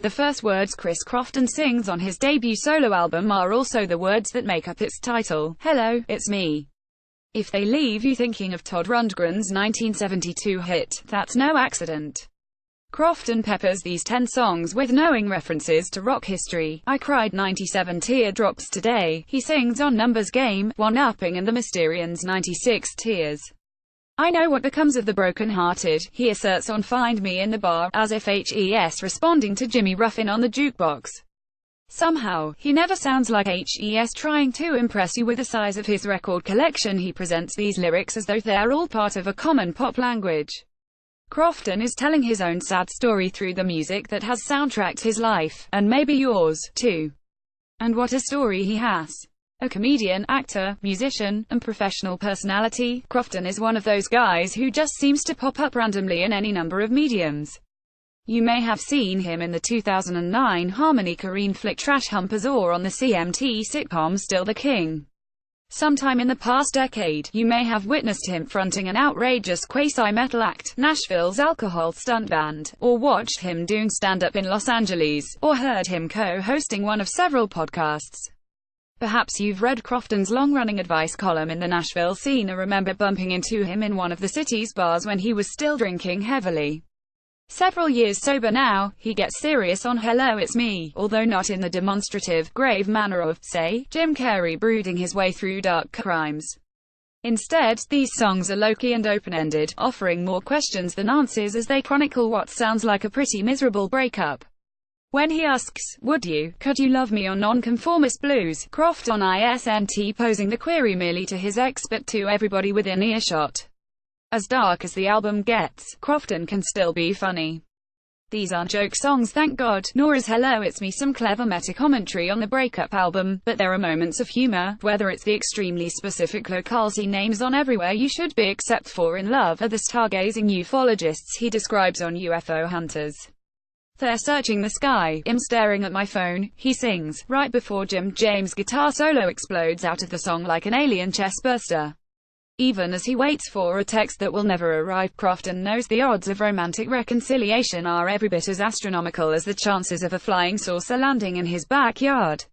The first words Chris Crofton sings on his debut solo album are also the words that make up its title, "Hello, It's Me." If they leave you thinking of Todd Rundgren's 1972 hit, that's no accident. Crofton peppers these 10 songs with knowing references to rock history. I cried 97 teardrops today, he sings on Numbers Game, One-Upping and the Mysterians' 96 Tears. I know what becomes of the broken-hearted, he asserts on Find Me in the Bar, as if HES responding to Jimmy Ruffin on the jukebox. Somehow, he never sounds like HES trying to impress you with the size of his record collection. He presents these lyrics as though they're all part of a common pop language. Crofton is telling his own sad story through the music that has soundtracked his life, and maybe yours, too. And what a story he has. A comedian, actor, musician, and professional personality, Crofton is one of those guys who just seems to pop up randomly in any number of mediums. You may have seen him in the 2009 Harmony Korine flick Trash Humpers or on the CMT sitcom Still the King. Sometime in the past decade, you may have witnessed him fronting an outrageous quasi-metal act, Nashville's alcohol stunt band, or watched him doing stand-up in Los Angeles, or heard him co-hosting one of several podcasts. Perhaps you've read Crofton's long-running advice column in the Nashville scene or remember bumping into him in one of the city's bars when he was still drinking heavily. Several years sober now, he gets serious on Hello It's Me, although not in the demonstrative, grave manner of, say, Jim Carrey brooding his way through dark crimes. Instead, these songs are low-key and open-ended, offering more questions than answers as they chronicle what sounds like a pretty miserable breakup. When he asks, "Would you, could you love me" on Nonconformist Blues, Crofton isn't posing the query merely to his ex but to everybody within earshot. As dark as the album gets, Crofton can still be funny. These aren't joke songs, thank God, nor is Hello It's Me some clever meta-commentary on the breakup album, but there are moments of humor, whether it's the extremely specific locales he names on Everywhere You Should Be except for In Love, or the stargazing ufologists he describes on UFO Hunters. They're searching the sky, I'm staring at my phone, he sings, right before Jim James' guitar solo explodes out of the song like an alien chestburster. Even as he waits for a text that will never arrive, Crofton knows the odds of romantic reconciliation are every bit as astronomical as the chances of a flying saucer landing in his backyard.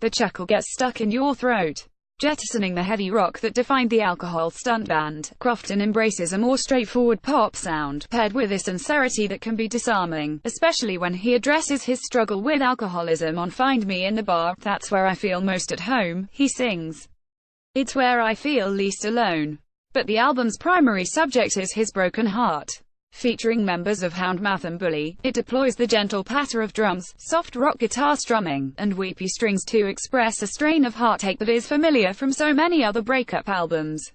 The chuckle gets stuck in your throat. Jettisoning the heavy rock that defined the alcohol stunt band, Crofton embraces a more straightforward pop sound, paired with a sincerity that can be disarming, especially when he addresses his struggle with alcoholism on Find Me in the Bar. That's where I feel most at home, he sings. It's where I feel least alone. But the album's primary subject is his broken heart. Featuring members of Houndmouth and Bully, it deploys the gentle patter of drums, soft rock guitar strumming, and weepy strings to express a strain of heartache that is familiar from so many other breakup albums.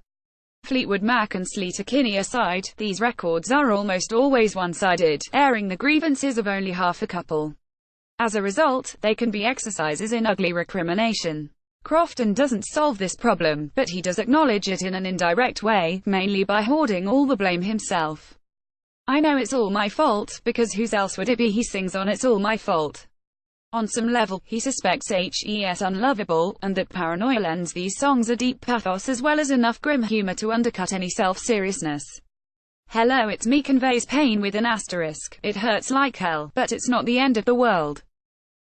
Fleetwood Mac and Sleater Kinney aside, these records are almost always one-sided, airing the grievances of only half a couple. As a result, they can be exercises in ugly recrimination. Crofton doesn't solve this problem, but he does acknowledge it in an indirect way, mainly by hoarding all the blame himself. I know it's all my fault, because whose else would it be, he sings on It's All My Fault. On some level, he suspects HES unlovable, and that paranoia lends these songs a deep pathos as well as enough grim humor to undercut any self-seriousness. Hello It's Me conveys pain with an asterisk. It hurts like hell, but it's not the end of the world.